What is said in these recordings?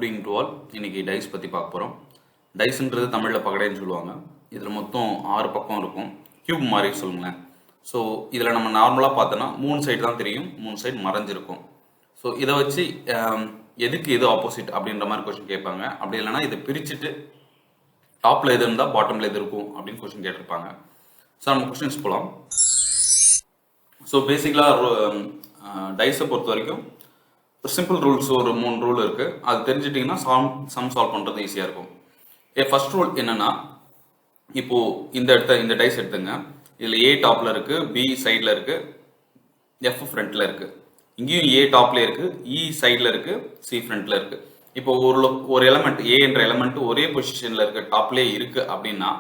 Good evening to all. இன்னைக்கு dies பற்றி பார்க்க போகிறோம். டைஸ்ன்றது தமிழில் பகடைன்னு சொல்லுவாங்க. இதில் மொத்தம் 6 பக்கம் இருக்கும், கியூப் மாதிரி சொல்லுங்களேன். ஸோ இதில் நம்ம நார்மலாக பார்த்தோன்னா 3 சைடு தான் தெரியும், 3 சைடு மறைஞ்சிருக்கும். ஸோ இதை வச்சு எதுக்கு எது ஆப்போசிட் அப்படின்ற மாதிரி கொஸ்டின் கேட்பாங்க. அப்படி இல்லைனா இதை பிரிச்சுட்டு டாப்பில் எது இருந்தால் பாட்டமில் எது இருக்கும் அப்படின்னு கொஸ்டின் கேட்டிருப்பாங்க. ஸோ நம்ம கொஸ்டின்ஸ் போகலாம். ஸோ பேசிக்கலாக டைஸை பொறுத்த வரைக்கும் ஒரு சிம்பிள் ரூல்ஸ், ஒரு 3 ரூல் இருக்குது. அது தெரிஞ்சிட்டிங்கன்னா சம் சால்வ் பண்ணுறது ஈஸியாக இருக்கும். ஃபர்ஸ்ட் ரூல் என்னென்னா, இப்போது இந்த டைஸ் எடுத்துங்க. இதில் ஏ டாப்பில் இருக்குது, பி சைடில் இருக்குது, எஃப் ஃப்ரண்ட்டில் இருக்குது. இங்கேயும் ஏ டாப்லேயே இருக்குது, இ சைடில் இருக்குது, சி ஃப்ரண்ட்டில் இருக்குது. இப்போ ஒரு எலமெண்ட் ஏ என்ற எலமெண்ட் ஒரே பொசிஷனில் இருக்க டாப்லேயே இருக்குது அப்படின்னா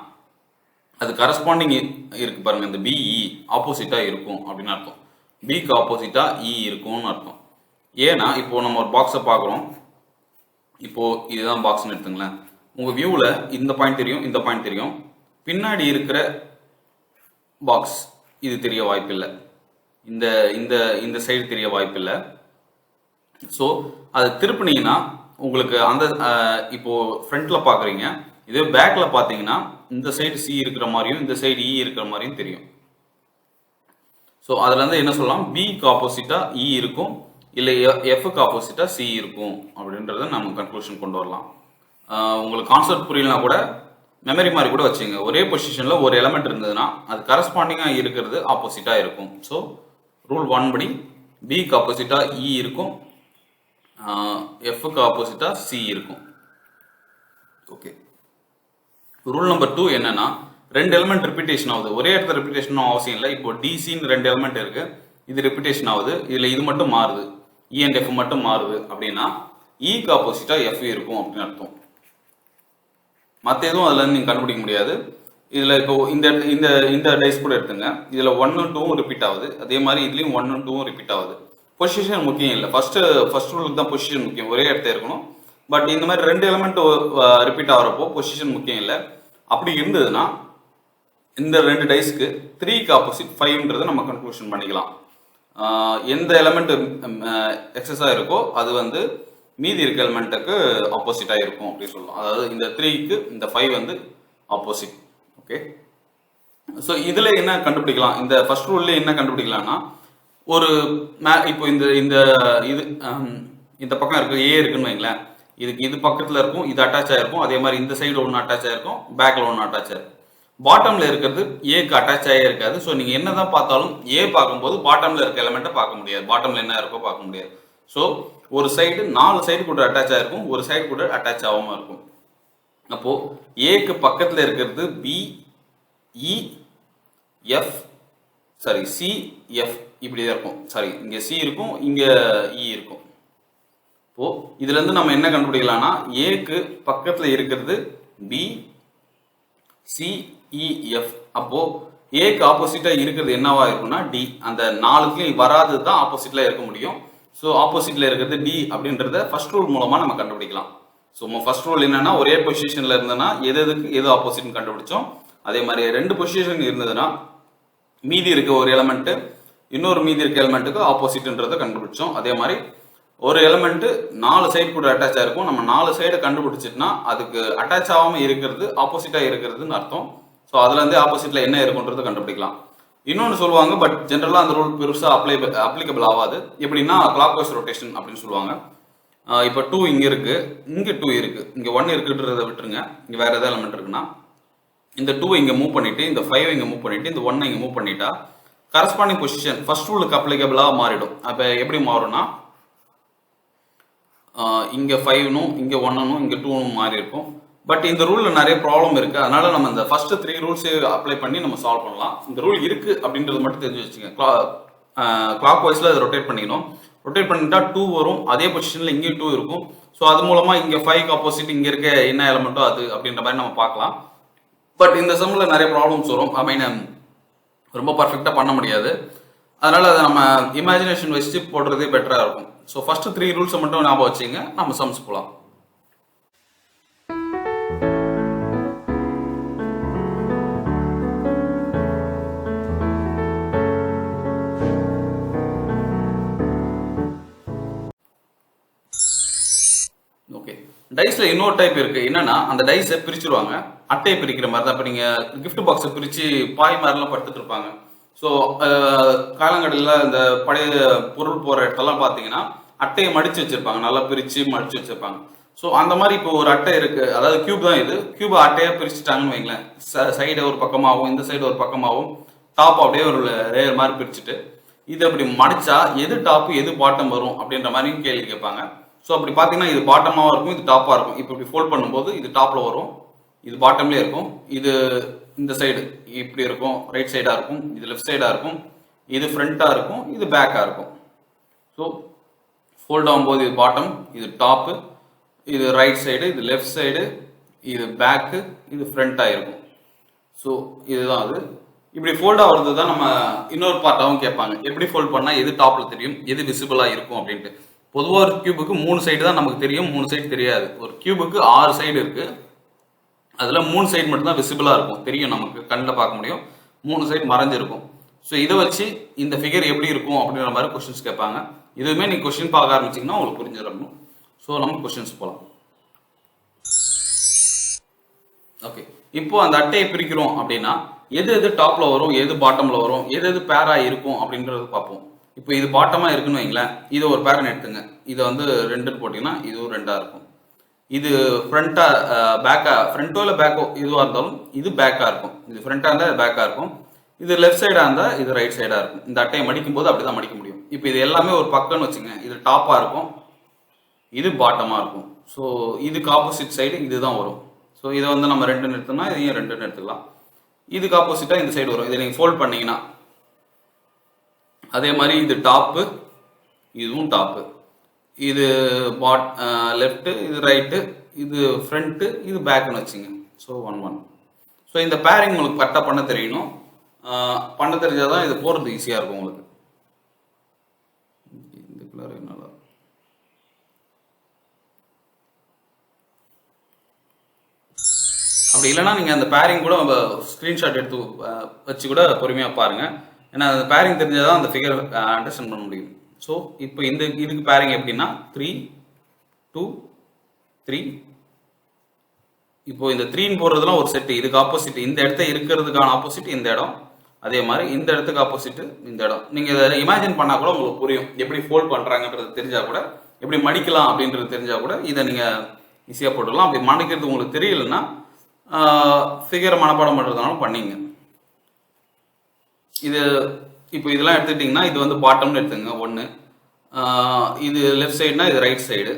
அது கரஸ்பாண்டிங் இருக்கு பாருங்க, இந்த பிஇ ஆப்போசிட்டாக இருக்கும் அப்படின்னு அர்த்தம். பிக்கு ஆப்போசிட்டாக இ இருக்கும்னு அர்த்தம். ஏன்னா இப்போ நம்ம ஒரு பாக்ஸை பார்க்குறோம். இப்போ இதுதான் பாக்ஸ்னு எடுத்துங்களேன். உங்கள் வியூவில் இந்த பாயிண்ட் தெரியும், இந்த பாயிண்ட் தெரியும். பின்னாடி இருக்கிற பாக்ஸ் இது தெரிய வாய்ப்பில்லை, இந்த இந்த இந்த சைடு தெரிய வாய்ப்பில்லை. ஸோ அதை திருப்பினீங்கன்னா உங்களுக்கு அந்த இப்போ ஃப்ரண்ட்டில் பார்க்குறீங்க, இதே பேக்கில் பார்த்தீங்கன்னா இந்த சைடு சி இருக்கிற மாதிரியும் இந்த சைடு இ இருக்கிற மாதிரியும் தெரியும். ஸோ அதுலேருந்து என்ன சொல்லலாம், பிக்கு ஆப்போசிட்டாக இ இருக்கும், இல்லை எஃப்க்கு ஆப்போசிட்டாக சி இருக்கும் அப்படின்றத நம்ம கன்க்ளூஷன் கொண்டு வரலாம். உங்களுக்கு கான்செப்ட் புரியலனா கூட மெமரி மாதிரி கூட வச்சுங்க. ஒரே பொசிஷனில் ஒரு எலமெண்ட் இருந்ததுன்னா அது கரஸ்பாண்டிங்காக இருக்கிறது ஆப்போசிட்டாக இருக்கும். ஸோ ரூல் 1 படி பிக்கு ஆப்போசிட்டாக இ இருக்கும், எஃப்க்கு ஆப்போசிட்டாக சி இருக்கும். ஓகே. ரூல் நம்பர் 2 என்னன்னா, 2 எலிமெண்ட் ரிப்பீட்டேஷன் ஆகுது. ஒரே இடத்துல ரிப்பீட்டேஷன் அவசியம் இல்லை. இப்போ டிசின்னு 2 எலிமெண்ட் இருக்கு, இது ரிப்பீட்டேஷன் ஆகுது. இதுல இது மட்டும் மாறுது, இ அண்ட் எஃப் மட்டும் மாறுது அப்படின்னா இக்கு ஆப்போசிட்டா எஃப் இருக்கும் அப்படின்னு அர்த்தம். மற்ற எதுவும் அதுல இருந்து நீங்க கண்டுபிடிக்க முடியாது. இதுல இப்போ இந்த டைஸ் கூட எடுத்துங்க. இதுல 1 2 ரிப்பீட் ஆகுது, அதே மாதிரி இதுலயும் 1 2 ரிப்பீட் ஆகுது. பொசிஷன் முக்கியம் இல்லை, ஃபர்ஸ்ட் ரூலுக்கு தான் பொசிஷன் முக்கியம், ஒரே இடத்துல இருக்கணும். பட் இந்த மாதிரி 2 எலிமெண்ட் ரிப்பீட் ஆகிறப்போ பொசிஷன் முக்கியம் இல்லை. அப்படி இருந்ததுன்னா இந்த 2 டைஸ்க்கு 3க்கு ஆப்போசிட் 5ன்றதை நம்ம கன்க்ளூஷன் பண்ணிக்கலாம். எந்த எலிமெண்ட் எக்ஸஸாக இருக்கோ அது வந்து மீதி இருக்க எலிமெண்ட்டுக்கு ஆப்போசிட்டாக இருக்கும் அப்படின்னு சொல்லலாம். அதாவது இந்த 3க்கு இந்த 5 வந்து ஆப்போசிட். ஓகே. ஸோ இதில் என்ன கண்டுபிடிக்கலாம், இந்த ஃபர்ஸ்ட் ரூல்ல என்ன கண்டுபிடிக்கலாம்னா, ஒரு இப்போ இந்த பக்கம் இருக்கு, ஏ இருக்குன்னு வைங்களேன். இது பக்கத்தில் இருக்கும், இது அட்டாச் ஆகிருக்கும். அதே மாதிரி இந்த சைடு ஒன்று அட்டாச் ஆகிருக்கும், பேக்கில் ஒன்று அட்டாச் ஆகிருக்கும். பாட்டமில் இருக்கிறது ஏக்கு அட்டாச் ஆகி இருக்காது. ஸோ நீங்கள் என்ன தான் பார்த்தாலும் ஏ பார்க்கும்போது பாட்டமில் இருக்க எலிமெண்ட்டை பார்க்க முடியாது, பாட்டமில் என்ன இருக்கோ பார்க்க முடியாது. ஸோ ஒரு சைடு 4 சைடு கூட அட்டாச் ஆகிருக்கும், ஒரு சைடு கூட அட்டாச் ஆகாமல் இருக்கும். அப்போது ஏக்கு பக்கத்தில் இருக்கிறது B E F C F இப்படி தான் இருக்கும். சாரி, இங்கே சி இருக்கும், இங்கே இ இருக்கும். இப்போ இதுல இருந்து நம்ம என்ன கண்டுபிடிக்கலாம்னா, ஏக்கு பக்கத்துல இருக்கிறது பி சி இ எஃப். அப்போ ஏக்கு ஆப்போசிட்டா இருக்கிறது என்னவா இருக்கும்னா டி. அந்த 4க்கும் வராது தான் ஆப்போசிட்ல இருக்க முடியும். ஸோ ஆப்போசிட்ல இருக்கிறது டி அப்படின்றத ஃபர்ஸ்ட் ரூல் மூலமா நம்ம கண்டுபிடிக்கலாம். ஸோ ஃபர்ஸ்ட் ரூல் என்னன்னா, ஒரே பொசிஷன்ல இருந்ததுன்னா எதுக்கு ஆப்போசிட்னு கண்டுபிடிச்சோம். அதே மாதிரி 2 பொசிஷன் இருந்ததுன்னா மீதி இருக்க ஒரு எலிமெண்ட் இன்னொரு மீதி இருக்க எலிமெண்ட்டுக்கு ஆப்போசிட்ன்றதை கண்டுபிடிச்சோம். அதே மாதிரி ஒரு எலிமெண்ட் 4 சைடு கூட அட்டாச் ஆயிருக்கும். நம்ம 4 சைடு கண்டுபிடிச்சிட்டுனா அதுக்கு அட்டாச் ஆகாம இருக்கிறது ஆப்போசிட்டா இருக்கிறதுன்னு அர்த்தம். ஸோ அதுல இருந்து ஆப்போசிட்ல என்ன இருக்குன்றதை கண்டுபிடிக்கலாம். இன்னொன்று சொல்லுவாங்க, பட் ஜென்ரலா அந்த ரூல் பெருசா அப்ளிகபிள் ஆகாது. எப்படின்னா கிளாக் வைஸ் ரொட்டேஷன் அப்படின்னு சொல்லுவாங்க. இப்போ 2 இங்க இருக்கு, இங்க 2 இருக்கு, இங்க 1 இருக்குன்றதை விட்டுருங்க. இங்க வேற ஏதாவது எலிமெண்ட் இருக்குன்னா இந்த 2 இங்க மூவ் பண்ணிட்டு, இந்த 5 இங்க மூவ் பண்ணிட்டு, இந்த 1 இங்க மூவ் பண்ணிட்டா கரஸ்பாண்டிங் பொசிஷன் ஃபர்ஸ்ட் ரூலுக்கு அப்ளிகபிளா மாறிடும். அப்ப எப்படி மாறும்னா, இங்கே 5னும் இங்கே 1னும் இங்கே 2னும் மாறி இருக்கும். பட் இந்த ரூலில் நிறைய ப்ராப்ளம் இருக்குது. அதனால நம்ம இந்த ஃபர்ஸ்ட் 3 ரூல்ஸே அப்ளை பண்ணி நம்ம சால்வ் பண்ணலாம். இந்த ரூல் இருக்குது அப்படின்றது மட்டும் தெரிஞ்சு வச்சுங்க. கிளாக் வைஸில் அதை ரொட்டேட் பண்ணிக்கணும். ரொட்டேட் பண்ணிட்டா 2 வரும், அதே பொசிஷனில் இங்கேயும் 2 இருக்கும். ஸோ அது மூலமாக இங்கே 5க்கு ஆப்போசிட் இங்கே இருக்க என்ன எலமெண்ட்டோ அது அப்படின்ற மாதிரி நம்ம பார்க்கலாம். பட் இந்த சம்மில் நிறைய ப்ராப்ளம்ஸ் வரும். ஐ மீன் ரொம்ப பர்ஃபெக்டாக பண்ண முடியாது. அதனால அதை நம்ம இமேஜினேஷன் வச்சு போடுறதே பெட்டராக இருக்கும். ஸோ ஃபர்ஸ்ட் 3 ரூல்ஸை மட்டும் ஞாபகம் வச்சுங்க, நம்ம சம்ஸ் போகலாம். ஓகே. டைஸ்ல இன்னொரு டைப் இருக்கு. என்னன்னா அந்த டைஸை பிரிச்சுருவாங்க. அட்டையை பிரிக்கிற மாதிரி தான். இப்போ நீங்க கிஃப்ட் பாக்ஸை பிரிச்சு பாய் மாதிரிலாம் படுத்துட்டு இருப்பாங்க. ஸோ காலங்கடையில் இந்த பழைய பொருள் போற இடத்தெல்லாம் பார்த்தீங்கன்னா அட்டையை மடிச்சு வச்சிருப்பாங்க, நல்லா பிரிச்சு மடிச்சு வச்சிருப்பாங்க. ஸோ அந்த மாதிரி இப்போ ஒரு அட்டை இருக்கு, அதாவது கியூப் தான் இது. கியூப் அட்டையா பிரிச்சுட்டாங்கன்னு வைங்களேன். சைடு ஒரு பக்கமாகவும் இந்த சைடு ஒரு பக்கமாகவும் டாப் அப்படியே ஒரு லேயர் மாதிரி பிரிச்சுட்டு இது அப்படி மடிச்சா எது டாப் எது பாட்டம் வரும் அப்படின்ற மாதிரி கேள்வி கேட்பாங்க. ஸோ அப்படி பார்த்தீங்கன்னா இது பாட்டமாக இருக்கும், இது டாப்பாக இருக்கும். இப்போ இப்படி ஃபோல்ட் பண்ணும்போது இது டாப்பில் வரும், இது பாட்டம்லேயே இருக்கும். இது இந்த சைடு இப்படி இருக்கும், ரைட் சைடாக இருக்கும், இது லெஃப்ட் சைடாக இருக்கும், இது ஃப்ரண்ட்டாக இருக்கும், இது பேக்காக இருக்கும். ஸோ ஃபோல்ட் ஆகும்போது இது பாட்டம், இது டாப்பு, இது ரைட் சைடு, இது லெஃப்ட் சைடு, இது பேக்கு, இது ஃப்ரண்ட்டாக இருக்கும். ஸோ இதுதான் அது. இப்படி ஃபோல்ட் ஆகிறது தான் நம்ம இன்னொரு பார்ட்டாகவும் கேட்பாங்க. எப்படி ஃபோல்ட் பண்ணால் எது டாப்பில் தெரியும், எது விசிபிளாக இருக்கும் அப்படின்ட்டு. பொதுவாக ஒரு கியூபுக்கு 3 சைடு தான் நமக்கு தெரியும், 3 சைடு தெரியாது. ஒரு கியூபுக்கு 6 சைடு இருக்குது. அதில் 3 சைடு மட்டும்தான் விசிபிளாக இருக்கும், தெரியும், நமக்கு கண்ணில் பார்க்க முடியும். 3 சைடு மறைஞ்சிருக்கும். ஸோ இதை வச்சு இந்த ஃபிகர் எப்படி இருக்கும் அப்படின்ற மாதிரி கொஸ்டின்ஸ் கேட்பாங்க. இதுவுமே நீங்கள் கொஸ்டின் பார்க்க ஆரம்பிச்சிங்கன்னா உங்களுக்கு புரிஞ்சிடணும். ஸோ நம்ம கொஸ்டின்ஸ் போகலாம். ஓகே, இப்போ அந்த அட்டையை பிரிக்கிறோம் அப்படின்னா எது எது டாப்ல வரும், எது பாட்டம்ல வரும், எது எது பேரா இருக்கும் அப்படின்றது பார்ப்போம். இப்போ இது பாட்டமா இருக்குன்னு வைங்களேன், இது ஒரு பேரன் எடுத்துங்க. இதை வந்து 2 போட்டிங்கன்னா இதுவும் 2ஆ இருக்கும். இது ஃப்ரண்டா பேக்கா, ஃப்ரண்டோ இல்லை பேக்கோ இதுவாக இருந்தாலும் இது பேக்கா இருக்கும். இது ஃப்ரண்டா இருந்தால் இது பேக்கா இருக்கும். இது லெஃப்ட் சைடா இருந்தால் இது ரைட் சைடா இருக்கும். இந்த அட்டையை மடிக்கும் போது அப்படிதான் மடிக்க முடியும். இப்போ இது எல்லாமே ஒரு பக்கம்னு வச்சுங்க, இது டாப்பா இருக்கும், இது பாட்டமா இருக்கும். ஸோ இதுக்கு ஆப்போசிட் சைடு இதுதான் வரும். ஸோ இதை வந்து நம்ம 2 எடுத்தோம்னா இதையும் 2 எடுத்துக்கலாம். இதுக்கு ஆப்போசிட்டா இந்த சைடு வரும். இதை நீங்க ஃபோல்ட் பண்ணீங்கன்னா அதே மாதிரி இது டாப்பு, இதுவும் டாப்பு, இது லெஃப்ட், இது ரைட்டு, இது ஃப்ரண்ட்டு, இது பேக்னு வச்சுங்க. ஸோ 1 1. ஸோ இந்த பேரிங் உங்களுக்கு கரெக்டாக பண்ண தெரியணும். பண்ண தெரிஞ்சாதான் இது போகிறது ஈஸியாக இருக்கும் உங்களுக்கு. இந்த கலர் என்னடா, அப்படி இல்லைன்னா நீங்கள் அந்த பேரிங் கூட ஸ்க்ரீன்ஷாட் எடுத்து வச்சு கூட பொறுமையாக பாருங்கள். ஏன்னா அந்த பேரிங் தெரிஞ்சால் தான் அந்த ஃபிகர் அண்டர்ஸ்டாண்ட் பண்ண முடியும். ஸோ இப்போ இதுக்கு பேரிங் எப்படின்னா 3 2 3. இப்போ இந்த 3 போடுறதுலாம் ஒரு செட்டு. இதுக்கு ஆப்போசிட், இந்த இடத்த இருக்கிறதுக்கான ஆப்போசிட் இந்த இடம், அதே மாதிரி இந்த இடத்துக்கு ஆப்போசிட் இந்த இடம். நீங்கள் இதை இமேஜின் பண்ணால் கூட உங்களுக்கு புரியும். எப்படி ஃபோல்ட் பண்ணுறாங்கன்றது தெரிஞ்சால் கூட, எப்படி மடிக்கலாம் அப்படின்றது தெரிஞ்சால் கூட இதை நீங்கள் ஈஸியாக போட்டுடலாம். அப்படி மடிக்கிறது உங்களுக்கு தெரியலன்னா ஃபிகரை மனப்பாடம் பண்ணுறதுனால பண்ணிங்க. இது இப்போ இதெல்லாம் எடுத்துக்கிட்டிங்கன்னா இது வந்து பாட்டம்னு எடுத்துங்க 1. இது லெஃப்ட் சைடுனா இது ரைட் சைடு,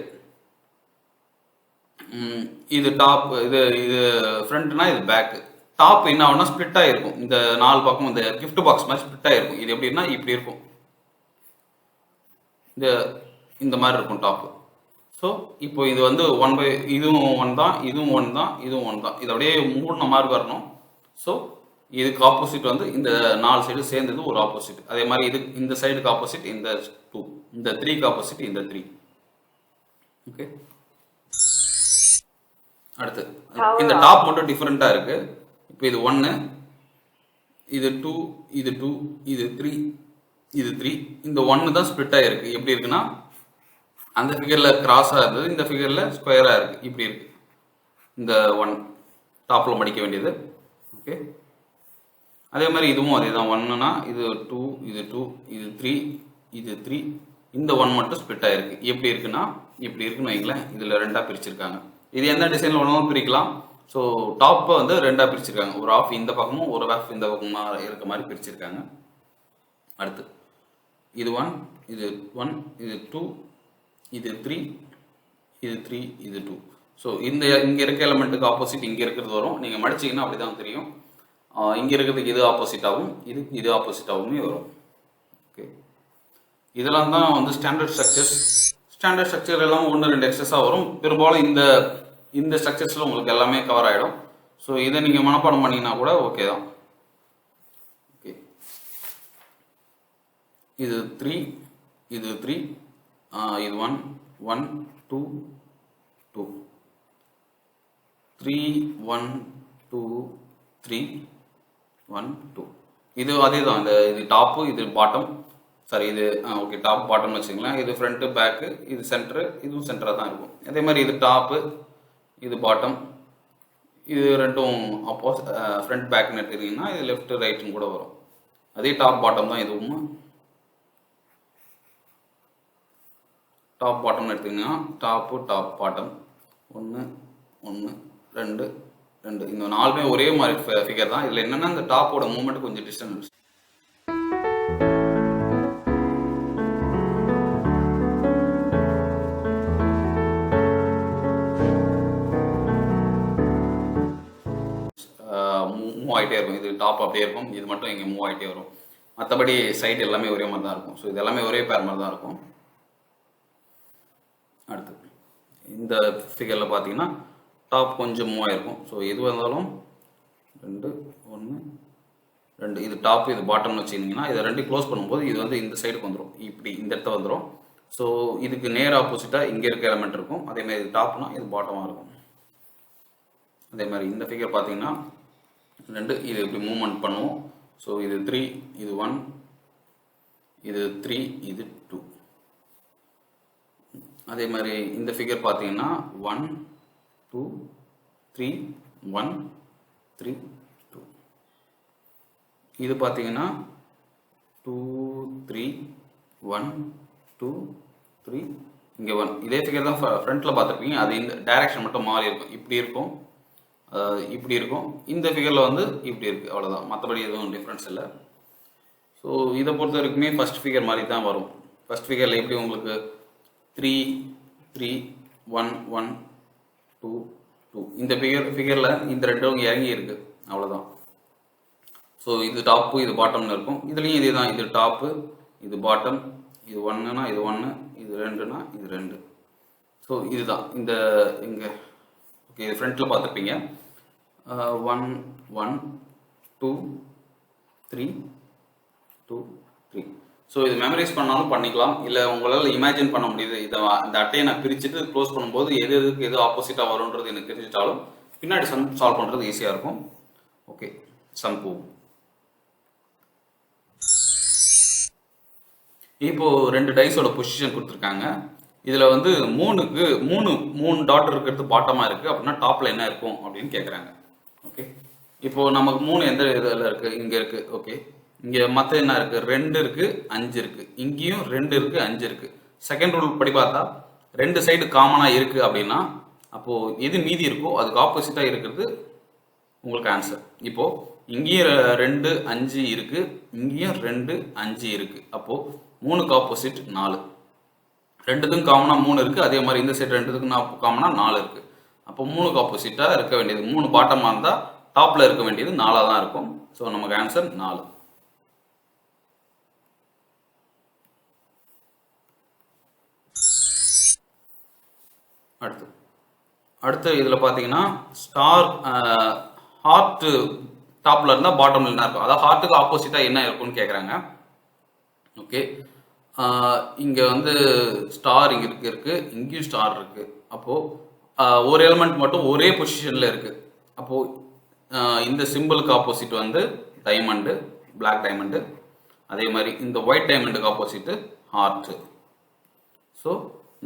இது டாப், இது ஃப்ரண்ட்னா இது பேக்கு. டாப் என்ன ஆகும்னா ஸ்ப்ளிட் ஆகிருக்கும். இந்த 4 பக்கம் இந்த கிஃப்ட் பாக்ஸ் மாதிரி ஸ்ப்ளிட் ஆகிருக்கும். இது எப்படின்னா இப்படி இருக்கும், இந்த மாதிரி இருக்கும் டாப்பு. ஸோ இப்போ இது வந்து இதுவும் 1 தான், இதுவும் 1 தான், இதுவும் 1 தான். இது அப்படியே மூடின மாதிரி வரணும். ஸோ இதுக்கு ஆப்போசிட் வந்து இந்த 4 சைடு சேர்ந்தது ஒரு ஆப்போசிட். அதே மாதிரி இது இந்த சைடுக்கு ஆப்போசிட் இந்த 2, இந்த 3க்கு ஆப்போசிட் இந்த 3. ஓகே, அடுத்து இந்த டாப் மட்டும் டிஃப்ரெண்டா இருக்கு. இப்போ இது 1, இது 2, இது 2, இது 3, இது 3. இந்த 1 தான் ஸ்ப்ளிட் ஆகிருக்கு. எப்படி இருக்குன்னா அந்த ஃபிகர்ல கிராஸா இருந்தது, இந்த ஃபிகர்ல ஸ்கொயரா இருக்கு. இப்படி இருக்கு. இந்த 1 டாப்ல மடிக்க வேண்டியது. ஓகே, அதே மாதிரி இதுவும் அதே தான். 1னா இது 2, இது 2, இது 3, இது 3. இந்த 1 மட்டும் ஸ்ப்ளிட் ஆயிருக்கு. எப்படி இருக்குன்னா இப்படி இருக்குன்னு வைங்களேன். இதுல 2ஆ பிரிச்சிருக்காங்க. இது எந்த டிசைன்ல வேணாலும் பிரிக்கலாம். ஸோ டாப்பை வந்து 2ஆ பிரிச்சிருக்காங்க. ஒரு ஆஃப் இந்த பக்கமும் ஒரு ஆஃப் இந்த பக்கமா இருக்க மாதிரி பிரிச்சிருக்காங்க. அடுத்து இது 1, இது 1, இது 2, இது 3, இது 3, இது 2. ஸோ இங்க இருக்க எலமெண்ட்டுக்கு ஆப்போசிட் இங்க இருக்கிறது வரும். நீங்க மடிச்சீங்கன்னா அப்படிதான் தெரியும். இங்க இருக்கிறதுக்கு இது ஆப்போசிட்டாகவும் இது ஆப்போசிட்டாகவுமே வரும். ஓகே, இதெல்லாம் தான் வந்து ஸ்டாண்டர்ட் ஸ்ட்ரக்சர்ஸ். ஸ்டாண்டர்ட் ஸ்ட்ரக்சர் எல்லாம் 1 2 எக்ஸஸாக வரும். பெரும்பாலும் இந்த ஸ்ட்ரக்சர்ஸில் உங்களுக்கு எல்லாமே கவர் ஆகிடும். ஸோ இதை நீங்கள் மனப்பாடம் பண்ணிங்கன்னா கூட ஓகே தான். ஓகே, இது 3, இது 3, இது 1 1 2 2 3 1 2 3 1 2. இது அதே தான். இது டாப்பு, இது பாட்டம், சாரி இது ஓகே டாப் பாட்டம்னு வச்சுக்கலாம். இது ஃப்ரண்ட்டு பேக்கு, இது சென்டரு, இதுவும் சென்டராக தான் இருக்கும். அதே மாதிரி இது டாப்பு, இது பாட்டம், இது ரெண்டும் ஃப்ரண்ட் பேக்னு எடுத்துக்கிட்டிங்கன்னா இது லெஃப்ட் ரைட்டுன்னு கூட வரும். அதே டாப் பாட்டம் தான் இதுவும். டாப் பாட்டம்னு எடுத்திங்கன்னா டாப் பாட்டம் 1 1 2 2 இந்த 4மே ஒரே மாதிரி ஃபிகர் தான். இதில் என்னென்னா இந்த டாப்போட மூவ்மெண்ட் கொஞ்சம் டிஸ்டன்ஸ். மூவ் ஆகிட்டே இருக்கும். இது டாப் அப்படியே இருக்கும், இது மட்டும் இங்கே மூவ் ஆகிட்டே வரும். மற்றபடி சைடு எல்லாமே ஒரே மாதிரி தான் இருக்கும். ஸோ இது எல்லாமே ஒரே பேர் மாதிரி தான் இருக்கும். அடுத்து இந்த ஃபிகரில் பார்த்தீங்கன்னா டாப் கொஞ்சம் மூவ் ஆகிருக்கும். ஸோ எதுவாக இருந்தாலும் 2 1 2 இது டாப் இது பாட்டம்னு வச்சுக்கிட்டிங்கன்னா இதை ரெண்டு க்ளோஸ் பண்ணும்போது இது வந்து இந்த சைடுக்கு வந்துடும், இப்படி இந்த இடத்த வந்துடும். ஸோ இதுக்கு நேர் ஆப்போசிட்டாக இங்கே இருக்க எலமெண்ட் இருக்கும். அதேமாதிரி இது டாப்னா இது பாட்டமாக இருக்கும். அதே மாதிரி இந்த ஃபிகர் பார்த்தீங்கன்னா 2 இது இப்படி மூவ்மெண்ட் பண்ணுவோம். ஸோ இது 3 இது 1 இது 3 இது 2. அதே மாதிரி இந்த ஃபிகர் பார்த்தீங்கன்னா 1 2 3 1 3 2. இது பார்த்தீங்கன்னா 2 3 1 2 3 இங்கே 1. இதே ஃபிகர் தான் ஃப்ரண்ட்டில் பார்த்துருப்பீங்க. அது இந்த டைரக்ஷன் மட்டும் மாறி இருக்கும், இப்படி இருக்கும், இப்படி இருக்கும். இந்த ஃபிகரில் வந்து இப்படி இருக்குது, அவ்வளோதான். மற்றபடி எதுவும் டிஃப்ரென்ஸ் இல்லை. ஸோ இதை பொறுத்த வரைக்குமே ஃபஸ்ட் ஃபிகர் மாதிரி தான் வரும். ஃபஸ்ட் ஃபிகரில் எப்படி உங்களுக்கு 3 3 1 1 2 2 இந்த ஃபிகரில் இந்த ரெண்டும் இறங்கி இருக்குது, அவ்வளோதான். ஸோ இது டாப்பு இது பாட்டம்னு இருக்கும். இதுலேயும் இதே தான், இது டாப்பு இது பாட்டம், இது 1னா இது 1, இது 2னா இது 2. ஸோ இதுதான் இந்த இங்கே ஓகே. இது ஃப்ரண்ட்டில் பார்த்துருப்பீங்க 1 1 2 3 2 3. ஸோ இது மெமரைஸ் பண்ணாலும் பண்ணிக்கலாம், இல்லை உங்களால் இமேஜின் பண்ண முடியுது. இதை இந்த அட்டையை நான் பிரிச்சுட்டு க்ளோஸ் பண்ணும்போது எது எதுக்கு எது ஆப்போசிட்டாக வரும்ன்றது எனக்கு தெரிஞ்சிட்டாலும் பின்னாடி சம் சால்வ் பண்ணுறது ஈஸியாக இருக்கும். ஓகே, சம் போகும். இப்போ 2 டைஸோட பொசிஷன் கொடுத்துருக்காங்க. இதில் வந்து 3 டாட் இருக்கிறது பாட்டமாக இருக்குது. அப்படின்னா டாப்பில் என்ன இருக்கும் அப்படின்னு கேட்குறாங்க. ஓகே, இப்போது நமக்கு 3 எந்த இதில் இருக்குது? இங்கே இருக்குது. ஓகே, இங்கே மற்ற என்ன இருக்குது? 2 இருக்குது 5 இருக்குது. இங்கேயும் 2 இருக்குது 5 இருக்குது. செகண்ட் ரூல் படி பார்த்தா 2 சைடு காமனாக இருக்குது அப்படின்னா அப்போது எது மீதி இருக்கோ அதுக்கு ஆப்போசிட்டாக இருக்கிறது உங்களுக்கு ஆன்சர். இப்போது இங்கேயும் 2 5 இருக்குது, இங்கேயும் 2 5 இருக்குது. அப்போது 3க்கு ஆப்போசிட் 4. 2த்துக்கும் காமனாக 3 இருக்குது. அதே மாதிரி இந்த சைடு 2த்துக்கும் காமனாக 4 இருக்குது. அப்போ 3க்கு ஆப்போசிட்டாக இருக்க வேண்டியது 3 பாட்டமாக இருந்தால் டாப்பில் இருக்க வேண்டியது 4ஆக தான் இருக்கும். ஸோ நமக்கு ஆன்சர் 4. அடுத்து இதில் பார்த்தீங்கன்னா ஸ்டார் ஹார்ட் டாப்பில் இருந்தால் பாட்டமில் என்ன இருக்கும், அதாவது ஹார்ட்டுக்கு ஆப்போசிட்டாக என்ன இருக்கும்னு கேட்குறாங்க. ஓகே, இங்கே வந்து ஸ்டார் இங்கே இருக்குது, இங்கேயும் ஸ்டார் இருக்குது. அப்போது ஒரு எலிமெண்ட் மட்டும் ஒரே பொசிஷனில் இருக்குது. அப்போது இந்த சிம்பிளுக்கு ஆப்போசிட் வந்து டைமண்டு, பிளாக் டைமண்டு. அதே மாதிரி இந்த ஒயிட் டைமண்டுக்கு ஆப்போசிட்டு ஹார்ட்டு. ஸோ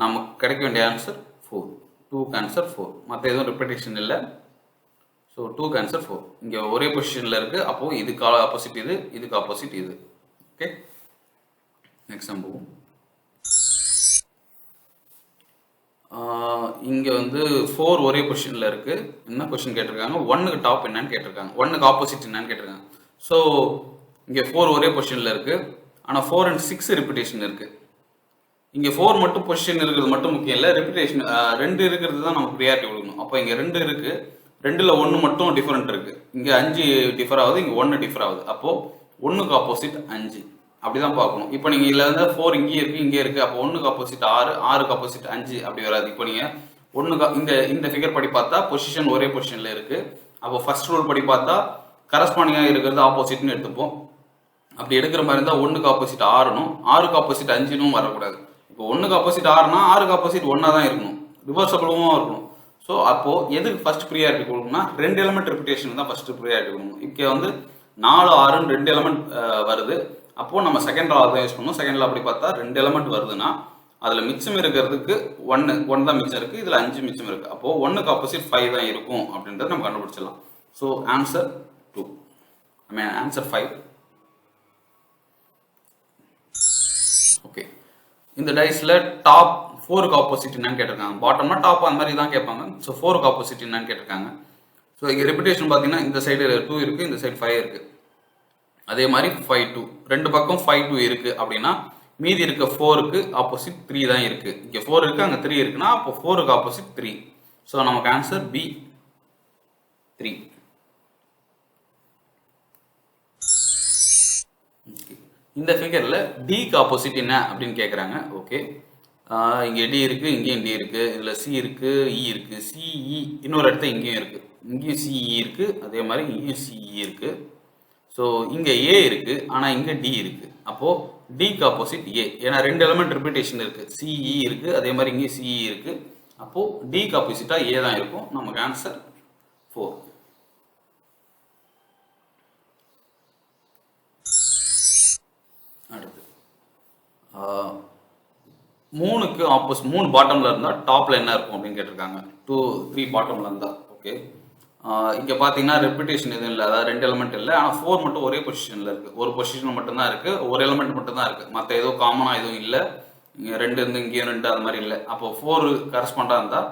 நமக்கு கிடைக்க வேண்டிய ஆன்சர் 4. 2க்கு ஆன்சர் 4. மற்ற எதுவும் ரிப்பீட்டேஷன் இல்லை. ஸோ 2க்கு ஆன்சர் 4. இங்கே ஒரே பொசிஷனில் இருக்குது. அப்போது இதுக்கு ஆப்போசிட் இது, இதுக்கு ஆப்போசிட் இது. ஓகே, நெக்ஸ்ட் நம்ம போவோம். இங்கே வந்து 4 ஒரே பொசிஷனில் இருக்குது. என்ன கொஸ்டின் கேட்டிருக்காங்க? 1க்கு டாப் என்னன்னு கேட்டிருக்காங்க, 1க்கு ஆப்போசிட் என்னன்னு கேட்டிருக்காங்க. ஸோ இங்கே 4 ஒரே பொசிஷனில் இருக்குது. ஆனால் 4 and 6 ரிப்பீட்டேஷன் இருக்குது. இங்கே 4 மட்டும் பொசிஷன் இருக்கிறது மட்டும் முக்கியம் இல்லை, ரிப்பீட்டேஷன் 2 இருக்கிறது தான் நமக்கு ப்ரியாரிட்டி கொடுக்கணும். அப்போ இங்கே 2 இருக்குது, 2ல் 1 மட்டும் டிஃபரெண்ட் இருக்குது. இங்கே 5 டிஃபர் ஆகுது, இங்கே 1 டிஃபர் ஆகுது. அப்போது 1க்கு ஆப்போசிட் 5 அப்படி தான் பார்க்கணும். இப்போ நீங்கள் இதில் வந்து 4 இங்கேயே இருக்குது இங்கே இருக்குது. அப்போ 1க்கு ஆப்போசிட் 6, 6க்கு ஆப்போசிட் 5 அப்படி வராது. இப்போ நீங்கள் 1க்கு இந்த ஃபிகர் படி பார்த்தா பொசிஷன் ஒரே பொசிஷனில் இருக்குது. அப்போ ஃபர்ஸ்ட் ரூல் படி பார்த்தா கரஸ்பாண்டிங்காக இருக்கிறது ஆப்போசிட்னு எடுத்துப்போம். அப்படி எடுக்கிற மாதிரி இருந்தால் 1க்கு ஆப்போசிட் 6னும் 6க்கு ஆப்போசிட் 5னும் வரக்கூடாது. இப்போ 1க்கு ஆப்போசிட் 6னா 6க்கு ஆப்போசிட் 1 தான் இருக்கணும், ரிவர்சபிளும் இருக்கணும். ஸோ அப்போது எதுக்கு ஃபர்ஸ்ட் ப்ரியாரிட்டி கொடுக்கணும்னா 2 எலிமெண்ட் ரிப்பீட்டேஷன் தான் ஃபர்ஸ்ட் ப்ரியாரிட்டி கொடுக்கணும். இங்கே வந்து 4 6ன்னு 2 எலிமெண்ட் வருது. அப்போது நம்ம செகண்ட் லா தான் யூஸ் பண்ணணும். செகண்ட் லா அப்படி பார்த்தா 2 எலிமெண்ட் வருதுன்னா அதில் மிச்சம் இருக்கிறதுக்கு ஒன் தான் மிச்சம் இருக்குது, இதில் 5 மிச்சம் இருக்குது. அப்போது 1க்கு ஆப்போசிட் 5 தான் இருக்கும் அப்படின்றத நம்ம கண்டுபிடிச்சிடலாம். So answer 2, answer 5. ஓகே, இந்த டைஸில் டாப் 4க்கு ஆப்போசிட் என்னன்னு கேட்டிருக்காங்க. பாட்டம்னா டாப் அந்த மாதிரி தான் கேட்பாங்க. ஸோ 4க்கு ஆப்போசிட் என்னன்னு கேட்டிருக்காங்க. ஸோ இங்கே ரெபிடேஷன் பார்த்தீங்கன்னா இந்த சைடு 2 இருக்குது, இந்த சைடு 5 இருக்குது. அதே மாதிரி 5 2 ரெண்டு பக்கம் 5 2 இருக்குது அப்படின்னா மீதி இருக்க 4க்கு ஆப்போசிட் 3 தான் இருக்குது. இங்கே 4 இருக்குது, அங்கே 3 இருக்குன்னா அப்போ 4க்கு ஆப்போசிட் 3. ஸோ நமக்கு ஆன்சர் பி 3. இந்த ஃபிகரில் டிக்கு ஆப்போசிட் என்ன அப்படின்னு கேட்குறாங்க. ஓகே, இங்கே டி இருக்குது, இங்கேயும் டி இருக்குது, இதில் சி இருக்குது, இ இருக்குது. சிஇ இன்னொரு இடத்துல இங்கேயும் இருக்குது, இங்கேயும் சிஇ இருக்குது, அதே மாதிரி இங்கேயும் சிஇ இருக்குது. ஸோ இங்கே ஏ இருக்குது, ஆனால் இங்கே டி இருக்குது. அப்போது டிக்கு ஆப்போசிட் ஏ, ஏன்னா 2 எலிமெண்ட் ரிப்பீட்டேஷன் இருக்குது. சிஇ இருக்குது, அதே மாதிரி இங்கே சிஇ இருக்குது. அப்போது டிக்கு ஆப்போசிட்டாக ஏ தான் இருக்கும். நமக்கு ஆன்சர் 4. அடுத்து 3க்கு ஆப்போசிட் 3 பாட்டமில் இருந்தால் டாப்பில் என்ன இருக்கும் அப்படின்னு கேட்டிருக்காங்க. 2 3 பாட்டமில் இருந்தால். ஓகே, இங்கே பார்த்தீங்கன்னா ரெப்பிட்டேஷன் எதுவும் இல்லை, அதாவது 2 எலிமெண்ட் இல்லை, ஆனால் 4 மட்டும் ஒரே பொசிஷனில் இருக்குது. ஒரு பொசிஷன் மட்டும்தான் இருக்குது, ஒரு எலிமெண்ட் மட்டும்தான் இருக்குது. மற்ற ஏதோ காமனாக எதுவும் இல்லை. இங்கே 2 இருந்து இங்கேயும் 2 அது மாதிரி இல்லை. அப்போ 4 கரஸ்பாண்டாக இருந்தால்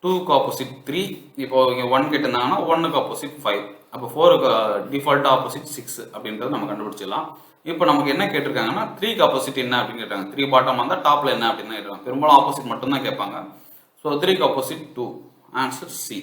2க்கு ஆப்போசிட் 3. இப்போ இங்கே 1 கேட்டிருந்தாங்கன்னா 1க்கு ஆப்போசிட் 5. அப்போ 4க்கு டிஃபால்ட்டாக ஆப்போசிட் 6 அப்படின்றது நம்ம கண்டுபிடிச்சிடலாம். இப்போ நமக்கு என்ன கேட்டிருக்காங்கன்னா 3க்கு ஆப்போசிட் என்ன அப்படின்னு கேட்டாங்க. 3 பாட்டம் வந்தால் டாப்பில் என்ன அப்படின்னு தான் கேட்குறாங்க. பெரும்பாலும் ஆப்போசிட் மட்டும்தான் கேட்பாங்க. ஸோ 3க்கு ஆப்போசிட் 2, ஆன்சர் சி.